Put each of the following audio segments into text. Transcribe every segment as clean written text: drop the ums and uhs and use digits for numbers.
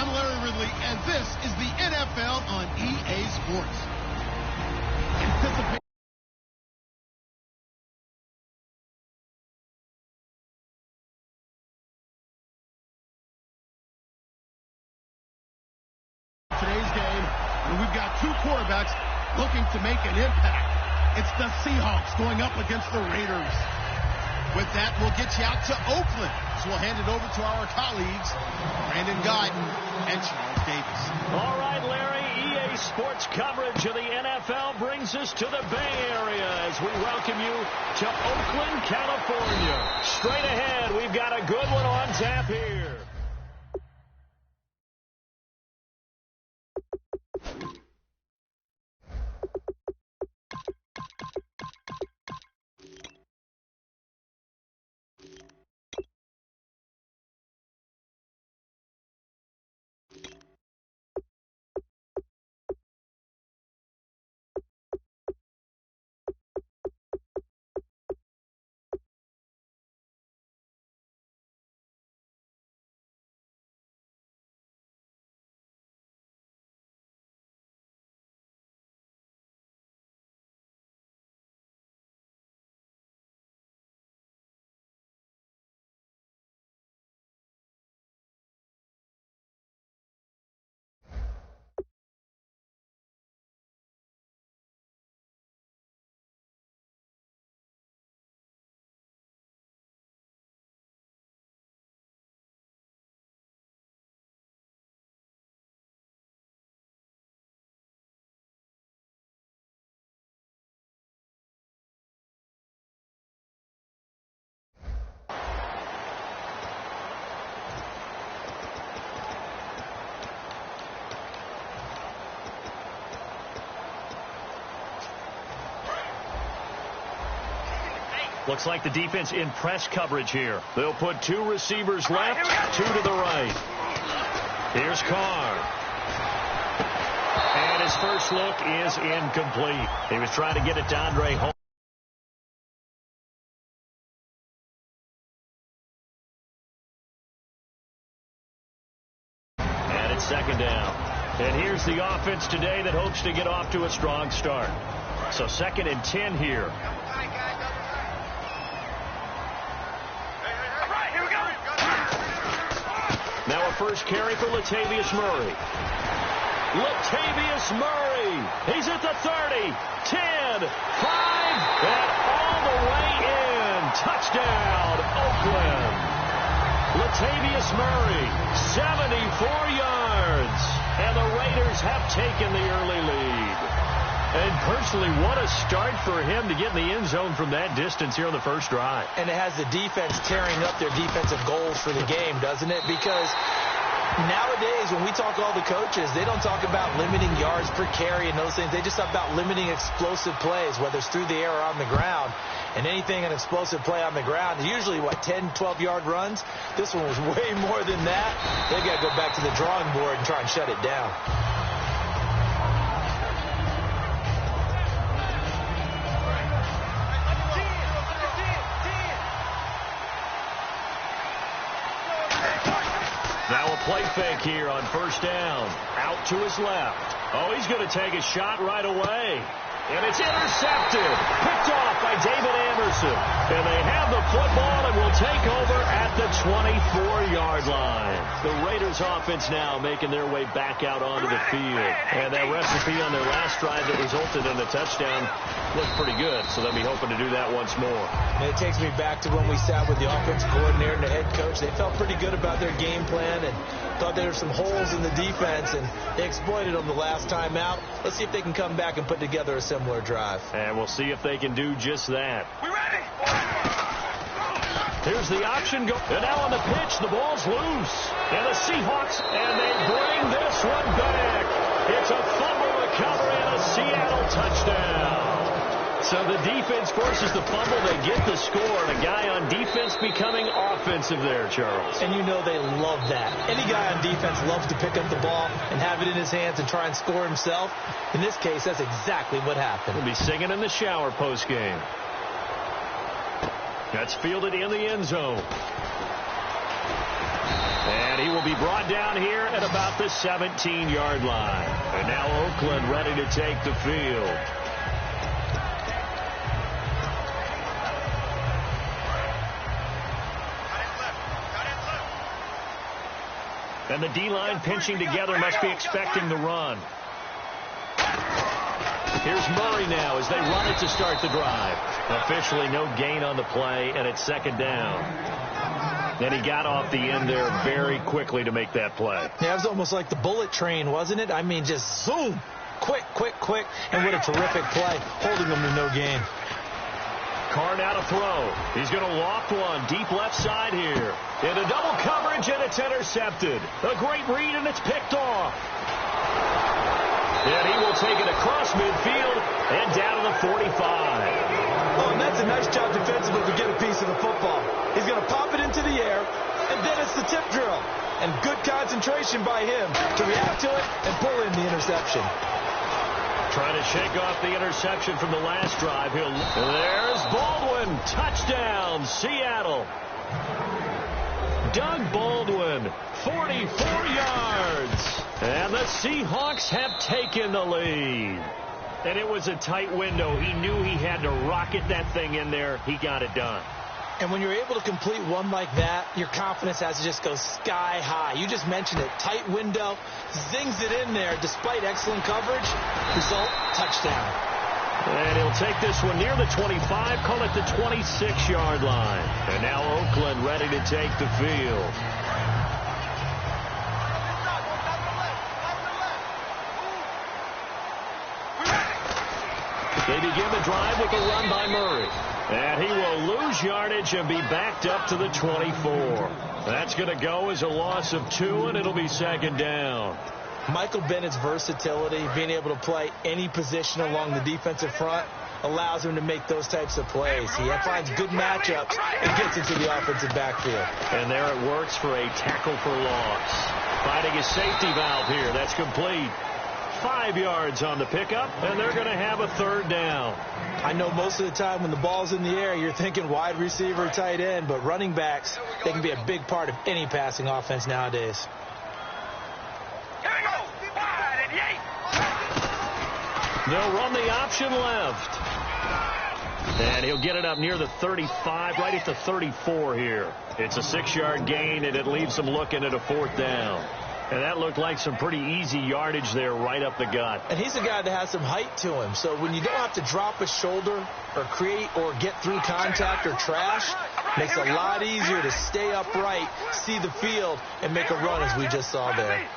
I'm Larry Ridley, and this is the NFL on EA Sports. Anticipate today's game, and we've got two quarterbacks looking to make an impact. It's the Seahawks going up against the Raiders. With that, we'll get you out to Oakland. So we'll hand it over to our colleagues, Brandon Guyton and Charles Davis. All right, Larry, EA Sports coverage of the NFL brings us to the Bay Area as we welcome you to Oakland, California. Straight ahead, we've got a good one on tap here. Looks like the defense in press coverage here. They'll put two receivers left, two to the right. Here's Carr. And his first look is incomplete. He was trying to get it to Andre Holmes. And it's second down. And here's the offense today that hopes to get off to a strong start. So 2nd and 10 here. Now a first carry for Latavius Murray. Latavius Murray. He's at the 30, 10, 5, and all the way in. Touchdown, Oakland. Latavius Murray, 74 yards. And the Raiders have taken the early lead. And personally, what a start for him to get in the end zone from that distance here on the first drive. And it has the defense tearing up their defensive goals for the game, doesn't it? Because nowadays, when we talk to all the coaches, they don't talk about limiting yards per carry and those things. They just talk about limiting explosive plays, whether it's through the air or on the ground. And anything an explosive play on the ground is usually, 10, 12-yard runs? This one was way more than that. They've got to go back to the drawing board and try and shut it down. Now a play fake here on first down. Out to his left. Oh, he's going to take a shot right away. And it's intercepted. Picked off by David Anderson. And they have the football and will take over at the 24-yard line. The Raiders offense now making their way back out onto the field. And that recipe on their last drive that resulted in a touchdown looked pretty good. So they'll be hoping to do that once more. And it takes me back to when we sat with the offensive coordinator and the head coach. They felt pretty good about their game plan and thought there were some holes in the defense, and they exploited them the last time out. Let's see if they can come back and put together a similar drive. And we'll see if they can do just that. We ready? Here's the option. And now on the pitch, the ball's loose. And the Seahawks, and they bring this one back. It's a fumble recovery and a Seattle touchdown. So the defense forces the fumble. They get the score. And a guy on defense becoming offensive there, Charles. And you know they love that. Any guy on defense loves to pick up the ball and have it in his hands and try and score himself. In this case, that's exactly what happened. He'll be singing in the shower postgame. That's fielded in the end zone. And he will be brought down here at about the 17-yard line. And now Oakland ready to take the field. And the D-line pinching together must be expecting the run. Here's Murray now as they run it to start the drive. Officially no gain on the play, and it's second down. And he got off the end there very quickly to make that play. Yeah, it was almost like the bullet train, wasn't it? I mean, just zoom. Quick, quick, quick. And what a terrific play, holding them to no gain. Carr now to throw. He's going to loft one deep left side here. Into double coverage, and it's intercepted. A great read, and it's picked off. And he will take it across midfield and down to the 45. Oh, and that's a nice job defensively to get a piece of the football. He's going to pop it into the air, and then it's the tip drill. And good concentration by him to react to it and pull in the interception. Trying to shake off the interception from the last drive. There's Baldwin. Touchdown, Seattle. Doug Baldwin, 44 yards. And the Seahawks have taken the lead. And it was a tight window. He knew he had to rocket that thing in there. He got it done. And when you're able to complete one like that, your confidence has to just go sky high. You just mentioned it. Tight window, zings it in there despite excellent coverage. Result, touchdown. And he'll take this one near the 25, call it the 26-yard line. And now Oakland ready to take the field. They begin the drive with a run by Murray. And he will lose yardage and be backed up to the 24. That's going to go as a loss of 2, and it'll be second down. Michael Bennett's versatility, being able to play any position along the defensive front, allows him to make those types of plays. He finds good matchups and gets into the offensive backfield. And there it works for a tackle for loss. Finding a safety valve here. That's complete. 5 yards on the pickup, and they're going to have a third down. I know most of the time when the ball's in the air, you're thinking wide receiver, tight end, but running backs, they can be a big part of any passing offense nowadays. They'll run the option left. And he'll get it up near the 35, right at the 34 here. It's a 6-yard gain, and it leaves them looking at a fourth down. And that looked like some pretty easy yardage there right up the gut. And he's a guy that has some height to him. So when you don't have to drop a shoulder or create or get through contact or trash, makes it a lot easier to stay upright, see the field, and make a run as we just saw there.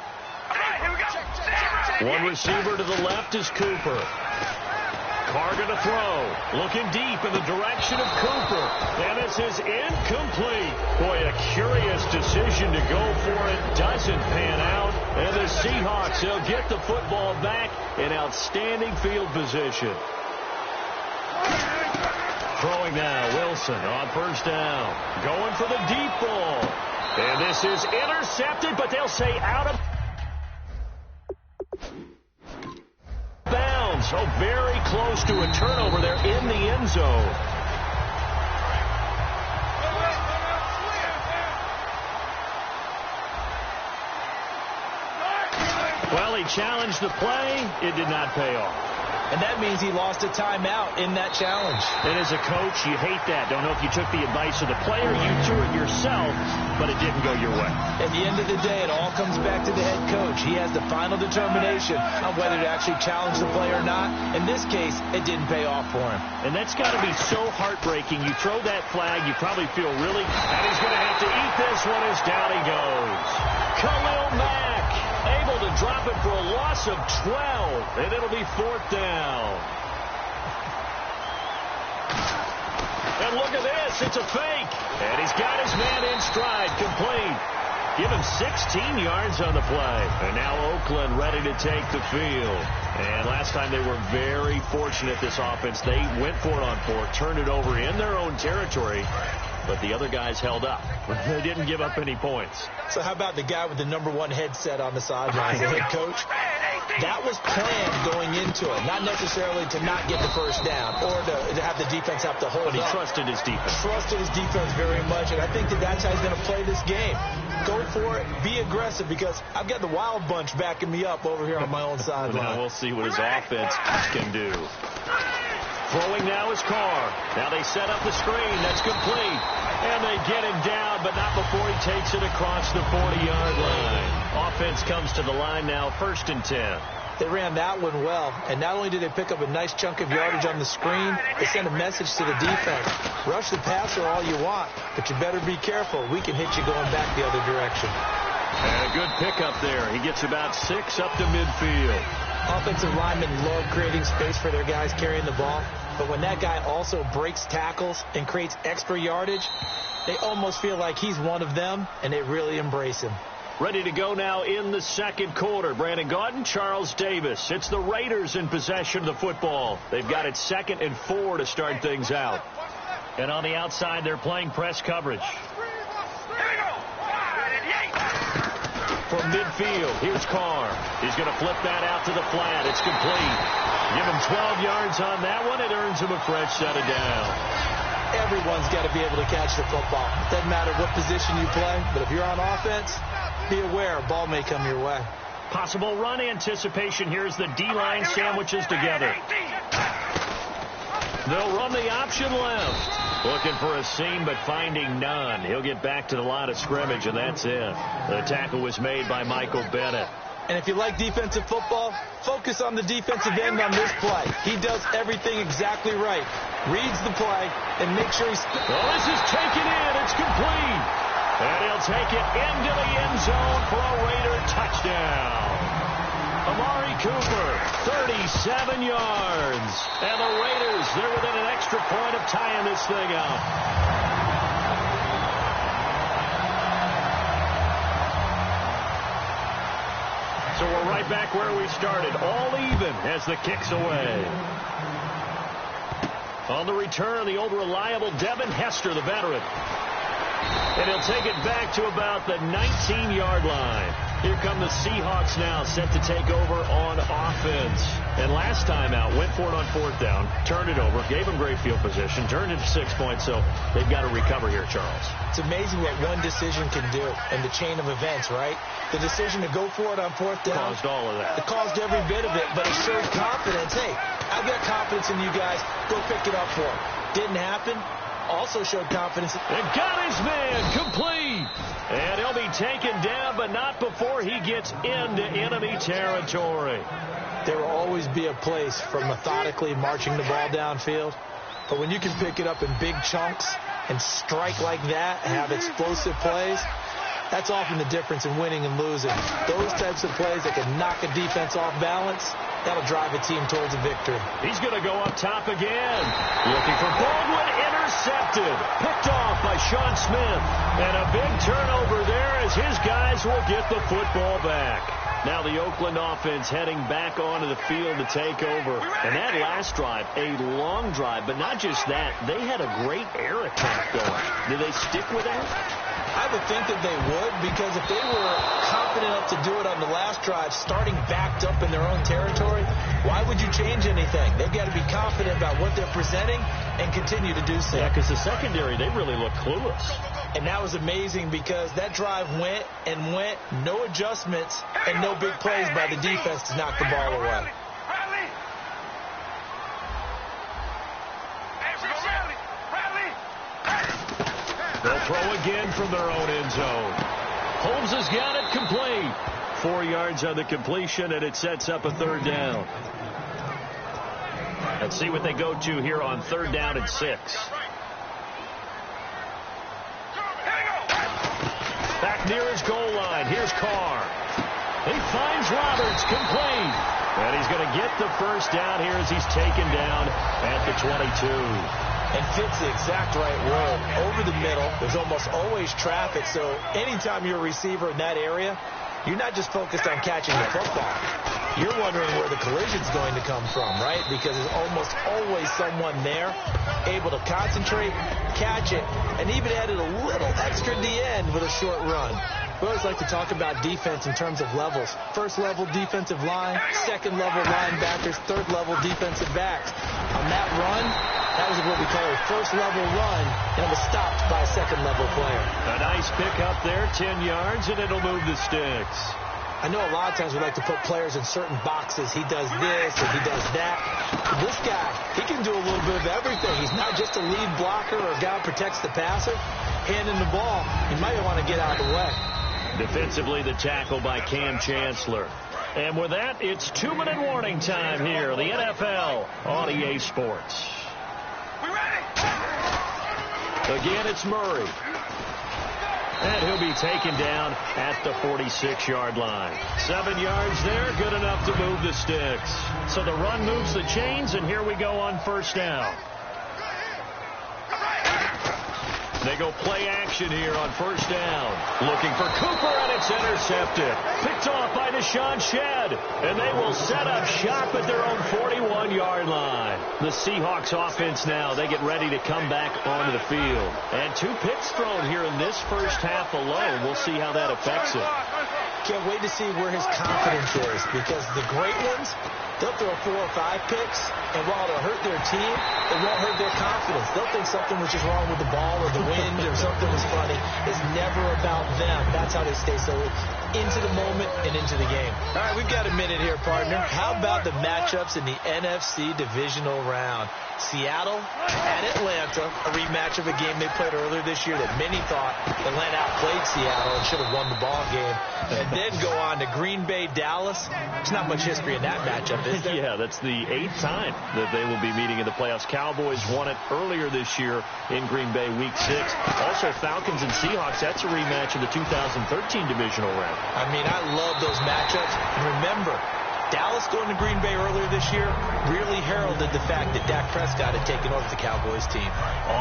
One receiver to the left is Cooper. Carr going to throw. Looking deep in the direction of Cooper. And this is incomplete. Boy, a curious decision to go for it. Doesn't pan out. And the Seahawks, they'll get the football back in outstanding field position. Throwing now, Wilson on first down. Going for the deep ball. And this is intercepted, but they'll say out of bounds. So very close to a turnover there in the end zone. Well, he challenged the play. It did not pay off. And that means he lost a timeout in that challenge. And as a coach, you hate that. Don't know if you took the advice of the player, you threw it yourself, but it didn't go your way. At the end of the day, it all comes back to the head coach. He has the final determination on whether to actually challenge the play or not. In this case, it didn't pay off for him. And that's got to be so heartbreaking. You throw that flag, you probably feel really, and he's going to have to eat this one as down he goes. Khalil Mack able to drop it for a loss of 12, and it'll be fourth down. And look at this, it's a fake. And he's got his man in stride, complete. Give him 16 yards on the play. And now Oakland ready to take the field. And last time they were very fortunate, this offense. They went for it on fourth, turned it over in their own territory, but the other guys held up. They didn't give up any points. So how about the guy with the #1 headset on the sideline, the head coach? That was planned going into it, not necessarily to not get the first down or to have the defense have to hold up. But he trusted his defense. Trusted his defense very much, and I think that's how he's going to play this game. Go for it, be aggressive, because I've got the wild bunch backing me up over here on my own sideline. Now we'll see what his offense can do. Throwing now is Carr. Now they set up the screen. That's complete. And they get him down, but not before he takes it across the 40-yard line. Offense comes to the line now, 1st and 10. They ran that one well, and not only did they pick up a nice chunk of yardage on the screen, they sent a message to the defense. Rush the passer all you want, but you better be careful. We can hit you going back the other direction. And a good pickup there. He gets about 6 up to midfield. Offensive linemen love creating space for their guys carrying the ball, but when that guy also breaks tackles and creates extra yardage, they almost feel like he's one of them, and they really embrace him. Ready to go now in the second quarter. Brandon Gaudin, Charles Davis. It's the Raiders in possession of the football. They've got it 2nd and 4 to start things out. And on the outside, they're playing press coverage. From midfield, here's Carr. He's going to flip that out to the flat. It's complete. Give him 12 yards on that one. It earns him a fresh set of down. Everyone's got to be able to catch the football. Doesn't matter what position you play, but if you're on offense, be aware a ball may come your way. Possible run anticipation. Here's the D-line sandwiches together. They'll run the option left. Looking for a seam, but finding none. He'll get back to the line of scrimmage, and that's it. The tackle was made by Michael Bennett. And if you like defensive football, focus on the defensive end on this play. He does everything exactly right. Reads the play and makes sure he's... Well, this is taken in. It's complete. And he'll take it into the end zone for a Raider touchdown. Amari Cooper, 37 yards. And the Raiders, they're within an extra point of tying this thing up. So we're right back where we started, all even as the kick's away. On the return, the old reliable Devin Hester, the veteran. And he'll take it back to about the 19-yard line. Here come the Seahawks now, set to take over on offense. And last time out, went for it on 4th down, turned it over, gave them great field position, turned it to 6 points, so they've got to recover here, Charles. It's amazing what one decision can do in the chain of events, right? The decision to go for it on 4th down. Caused all of that. It caused every bit of it, but it showed confidence. Hey, I've got confidence in you guys. Go pick it up for him. Didn't happen. Also showed confidence. And got his man complete. And he'll be taken down, but not before he gets into enemy territory. There will always be a place for methodically marching the ball downfield. But when you can pick it up in big chunks and strike like that and have explosive plays, that's often the difference in winning and losing. Those types of plays that can knock a defense off balance, that'll drive a team towards a victory. He's going to go up top again. Looking for Baldwin, intercepted. Picked off by Sean Smith. And a big turnover there as his guys will get the football back. Now the Oakland offense heading back onto the field to take over. And that last drive, a long drive, but not just that. They had a great air attack going. Did they stick with that? I would think that they would, because if they were confident enough to do it on the last drive, starting backed up in their own territory, why would you change anything? They've got to be confident about what they're presenting and continue to do so. Yeah, because the secondary, they really look clueless. And that was amazing because that drive went and went, no adjustments and no big plays by the defense to knock the ball away. They'll throw again from their own end zone. Holmes has got it complete. 4 yards on the completion, and it sets up a 3rd down. Let's see what they go to here on 3rd down and 6. Back near his goal line. Here's Carr. He finds Roberts, complete. And he's going to get the first down here as he's taken down at the 22. And fits the exact right road. Over the middle, there's almost always traffic, so anytime you're a receiver in that area, you're not just focused on catching the football. You're wondering where the collision's going to come from, right? Because there's almost always someone there able to concentrate, catch it, and even added a little extra at the end with a short run. We always like to talk about defense in terms of levels. First level defensive line, second level linebackers, third level defensive backs. On that run, that was what we call a first level run, and it was stopped by a second level player. A nice pick up there, 10 yards, and it'll move the sticks. I know a lot of times we like to put players in certain boxes. He does this and he does that. This guy, he can do a little bit of everything. He's not just a lead blocker or a guy who protects the passer. Handing the ball, you might want to get out of the way. Defensively, the tackle by Cam Chancellor. And with that, it's 2-minute warning time here, the NFL on EA Sports. Again, it's Murray. And he'll be taken down at the 46-yard line. 7 yards there, good enough to move the sticks. So the run moves the chains, and here we go on first down. They go play action here on first down. Looking for Cooper, and it's intercepted. Picked off by Deshaun Shedd. And they will set up shop at their own 41-yard line. The Seahawks offense now, they get ready to come back onto the field. And 2 picks thrown here in this first half alone. We'll see how that affects him. Can't wait to see where his confidence is, because the great ones, they'll throw 4 or 5 picks, and while it'll hurt their team, it won't hurt their confidence. They'll think something was just wrong with the ball or the wind or something was funny. It's never about them. That's how they stay so into the moment and into the game. All right, we've got a minute here, partner. How about the matchups in the NFC divisional round? Seattle at Atlanta, a rematch of a game they played earlier this year that many thought Atlanta outplayed Seattle and should have won the ball game. And then go on to Green Bay, Dallas. There's not much history in that matchup, is there? Yeah, that's the 8th time that they will be meeting in the playoffs. Cowboys won it earlier this year in Green Bay, Week 6. Also, Falcons and Seahawks, that's a rematch of the 2013 divisional round. I mean, I love those matchups. And remember, Dallas going to Green Bay earlier this year really heralded the fact that Dak Prescott had taken over the Cowboys team.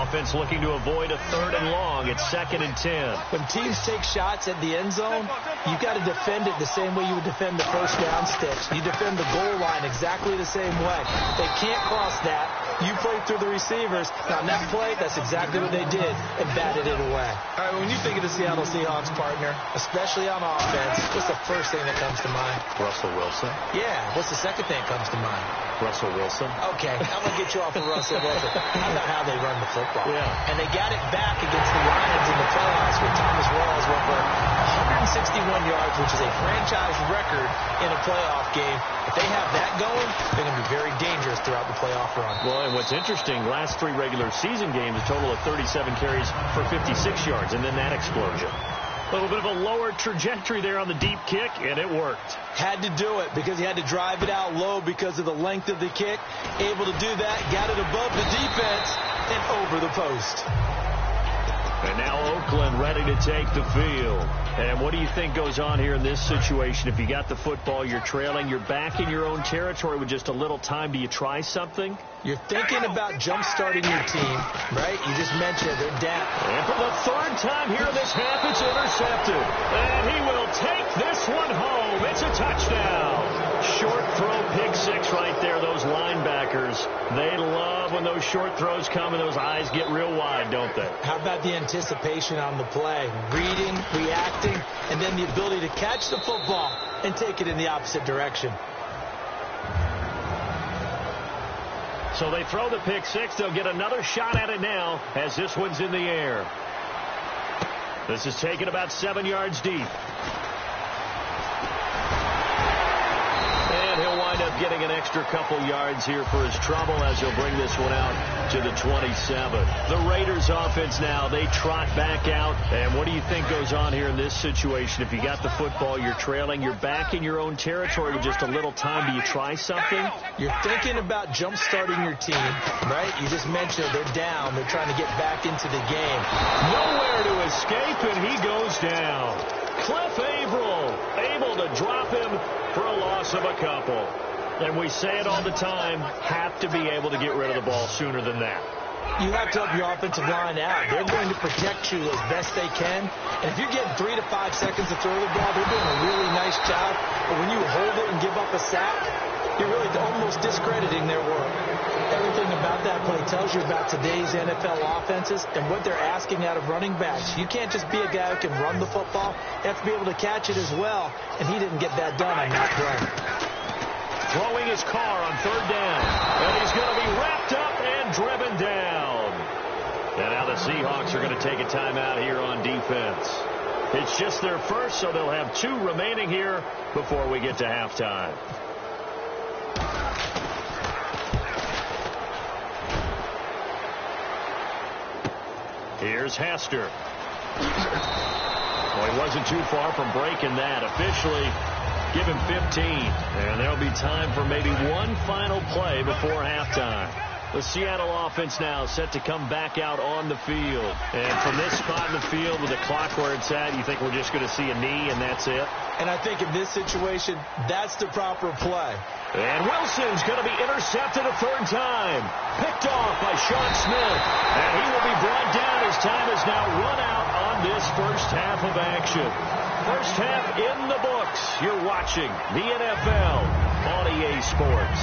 Offense looking to avoid a 3rd and long. It's 2nd and 10. When teams take shots at the end zone, you've got to defend it the same way you would defend the first down sticks. You defend the goal line exactly the same way. They can't cross that. You play through the receivers. Now, on that play, that's exactly what they did and batted it away. All right, when you think of the Seattle Seahawks, partner, especially on offense, what's the first thing that comes to mind? Russell Wilson. Yeah, what's the second thing that comes to mind? Russell Wilson. Okay, I'm going to get you off of Russell Wilson. How about how they run the football? Yeah. And they got it back against the Lions in the playoffs when Thomas Rawls went for 161 yards, which is a franchise record in a playoff game. If they have that going, they're going to be very dangerous throughout the playoff run. Well, and what's interesting, last 3 regular season games, a total of 37 carries for 56 yards, and then that explosion. A little bit of a lower trajectory there on the deep kick, and it worked. Had to do it because he had to drive it out low because of the length of the kick. Able to do that, got it above the defense and over the post. And now Oakland ready to take the field. And what do you think goes on here in this situation? If you got the football, you're trailing, you're back in your own territory with just a little time. Do you try something? You're thinking about jump-starting your team, right? You just mentioned they're down. And for the 3rd time here in this half, it's intercepted. And he will take this one home. It's a touchdown. Short throw, pick 6 right there. Those linebackers, they love when those short throws come and those eyes get real wide, don't they? How about the anticipation on the play? Reading, reacting, and then the ability to catch the football and take it in the opposite direction. So they throw the pick 6. They'll get another shot at it now as this one's in the air. This is taken about 7 yards deep. And he'll wind up getting an extra couple yards here for his trouble as he'll bring this one out to the 27. The Raiders offense now, they trot back out. And what do you think goes on here in this situation? If you got the football, you're trailing, you're back in your own territory with just a little time. Do you try something? You're thinking about jump-starting your team, right? You just mentioned they're down. They're trying to get back into the game. Nowhere to escape, and he goes down. Cliff Averill able to drop him for a loss of a couple. And we say it all the time, have to be able to get rid of the ball sooner than that. You have to help your offensive line out. They're going to protect you as best they can. And if you're getting 3 to 5 seconds to throw the ball, they're doing a really nice job. But when you hold it and give up a sack, you're really almost discrediting their work. Everything about that play tells you about today's NFL offenses and what they're asking out of running backs. You can't just be a guy who can run the football. You have to be able to catch it as well, and he didn't get that done on that play. Throwing his car on third down, and he's going to be wrapped up and driven down. And now the Seahawks are going to take a timeout here on defense. It's just their first, so they'll have 2 remaining here before we get to halftime. Here's Hester. Well, he wasn't too far from breaking that. Officially, give him 15. And there'll be time for maybe one final play before halftime. The Seattle offense now set to come back out on the field. And from this spot in the field with the clock where it's at, you think we're just going to see a knee and that's it? And I think in this situation, that's the proper play. And Wilson's going to be intercepted a third time. Picked off by Sean Smith. And he will be brought down as time is now run out on this first half of action. First half in the books. You're watching the NFL on EA Sports.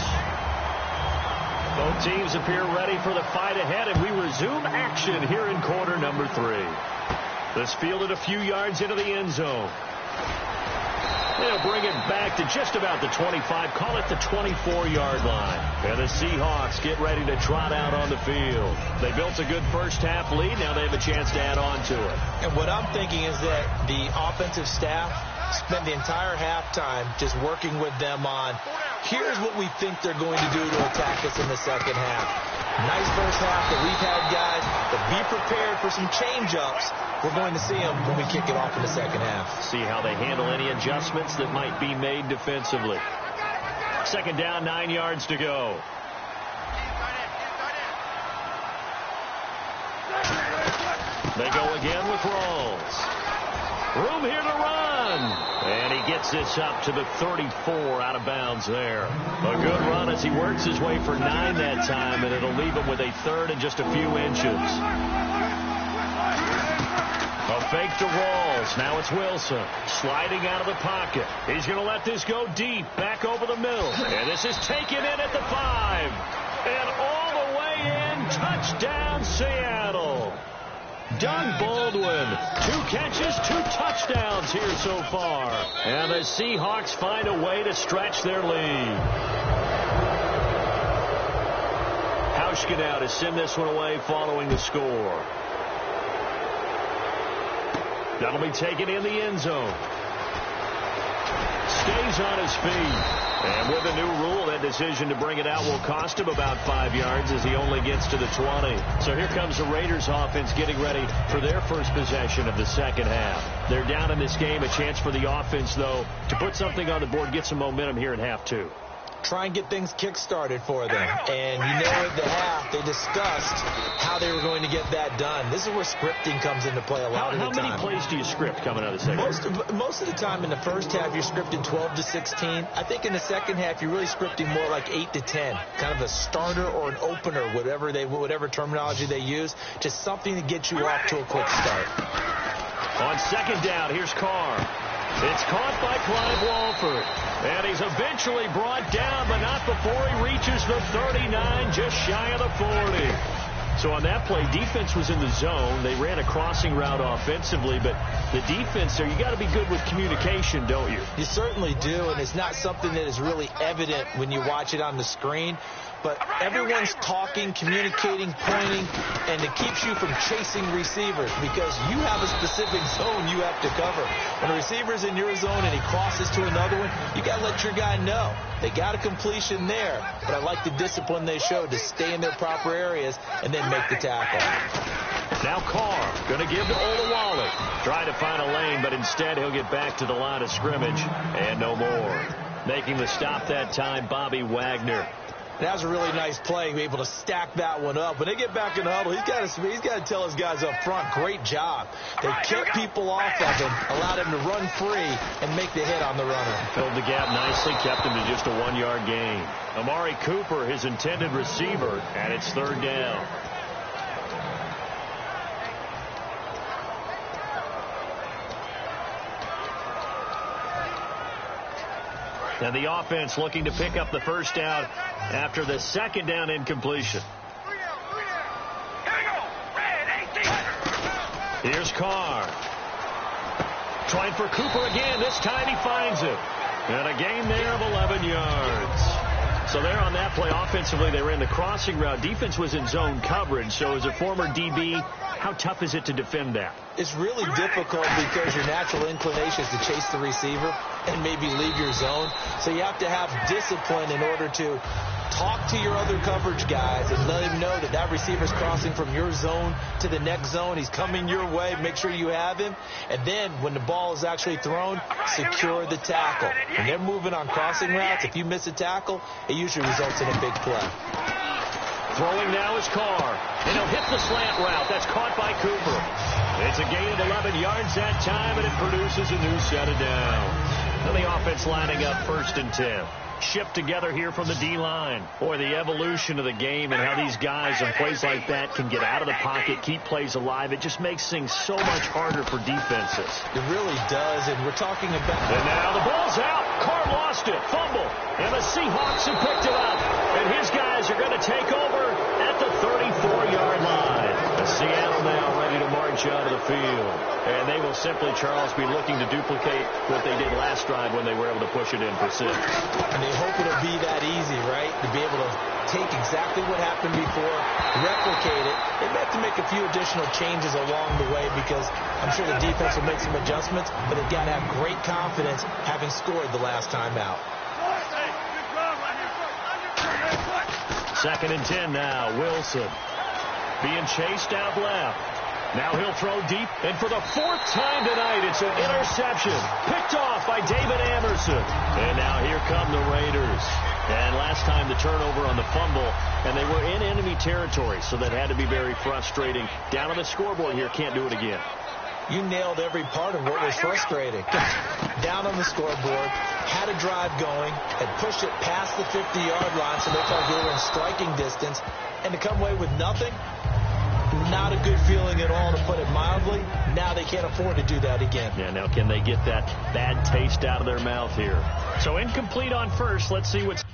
Both teams appear ready for the fight ahead, and we resume action here in quarter number 3. This fielded a few yards into the end zone. They'll bring it back to just about the 25, call it the 24-yard line. And the Seahawks get ready to trot out on the field. They built a good first half lead. Now they have a chance to add on to it. And what I'm thinking is that the offensive staff spent the entire halftime just working with them on, here's what we think they're going to do to attack us in the second half. Nice first half that we've had, guys, but be prepared for some change-ups. We're going to see them when we kick it off in the second half. See how they handle any adjustments that might be made defensively. Second down, 9 yards to go. They go again with Rawls. Room here to run. And he gets this up to the 34 out of bounds there. A good run as he works his way for 9 that time, and it'll leave him with a third and just a few inches. A fake to Rawls. Now it's Wilson sliding out of the pocket. He's going to let this go deep, back over the middle. And this is taken in at the 5. And all the way in, touchdown Seattle. Doug Baldwin, 2 catches, 2 touchdowns here so far. And the Seahawks find a way to stretch their lead. Hauschka now to send this one away following the score. That'll be taken in the end zone. Stays on his feet. And with a new rule, that decision to bring it out will cost him about 5 yards as he only gets to the 20. So here comes the Raiders offense getting ready for their first possession of the second half. They're down in this game. A chance for the offense, though, to put something on the board, get some momentum here in half 2. Try and get things kick-started for them. And you know at the half, they discussed how they were going to get that done. This is where scripting comes into play a lot of the time. How many plays do you script coming out of the second? Most of the time in the first half, you're scripting 12 to 16. I think in the second half, you're really scripting more like 8 to 10. Kind of a starter or an opener, whatever terminology they use. Just something to get you off to a quick start. On second down, here's Carr. It's caught by Clive Walford. And he's eventually brought down, but not before he reaches the 39, just shy of the 40. So on that play, defense was in the zone. They ran a crossing route offensively, but the defense there, you got to be good with communication, don't you? You certainly do, and it's not something that is really evident when you watch it on the screen. But everyone's talking, communicating, pointing, and it keeps you from chasing receivers because you have a specific zone you have to cover. When a receiver's in your zone and he crosses to another one, you got to let your guy know. They got a completion there, but I like the discipline they showed to stay in their proper areas and then make the tackle. Now Carr going to give to Olawale. Try to find a lane, but instead he'll get back to the line of scrimmage and no more. Making the stop that time, Bobby Wagner. That was a really nice play, able to stack that one up. When they get back in the huddle, he's got to tell his guys up front, great job. They kept people off of him, allowed him to run free and make the hit on the runner. Filled the gap nicely, kept him to just a 1-yard gain. Amari Cooper, his intended receiver, and it's third down. And the offense looking to pick up the first down after the second down incompletion. Here's Carr. Trying for Cooper again. This time he finds it. And a gain there of 11 yards. So there on that play, offensively, they ran the crossing route. Defense was in zone coverage. So as a former DB, how tough is it to defend that? It's really difficult because your natural inclination is to chase the receiver and maybe leave your zone. So you have to have discipline in order to talk to your other coverage guys and let him know that that receiver's crossing from your zone to the next zone. He's coming your way. Make sure you have him. And then when the ball is actually thrown, secure the tackle. When they're moving on crossing routes, if you miss a tackle, it usually results in a big play. Throwing now is Carr. And he'll hit the slant route. That's caught by Cooper. It's a gain of 11 yards that time, and it produces a new set of downs. And the offense lining up 1st and 10. Shipped together here from the D-line. Boy, the evolution of the game and how these guys on plays like that can get out of the pocket, keep plays alive. It just makes things so much harder for defenses. It really does, and we're talking about... And now the ball's out. Carr lost it. Fumble. And the Seahawks have picked it up. And his guys are going to take over at the 34-yard line. Seattle now ready to march out of the field. And they will simply, Charles, be looking to duplicate what they did last drive when they were able to push it in for 6. And they hope it'll be that easy, right? To be able to take exactly what happened before, replicate it. They may have to make a few additional changes along the way because I'm sure the defense will make some adjustments, but they've got to have great confidence having scored the last time out. 2nd and 10 now. Wilson being chased out left. Now he'll throw deep, and for the 4th time tonight, it's an interception. Picked off by David Anderson. And now here come the Raiders. And last time the turnover on the fumble, and they were in enemy territory, so that had to be very frustrating. Down on the scoreboard here, can't do it again. You nailed every part of what was frustrating. Down on the scoreboard, had a drive going, had pushed it past the 50-yard line, so they felt they were in striking distance, and to come away with nothing, not a good feeling at all, to put it mildly. Now they can't afford to do that again. Yeah, now can they get that bad taste out of their mouth here? So incomplete on first. Let's see what's...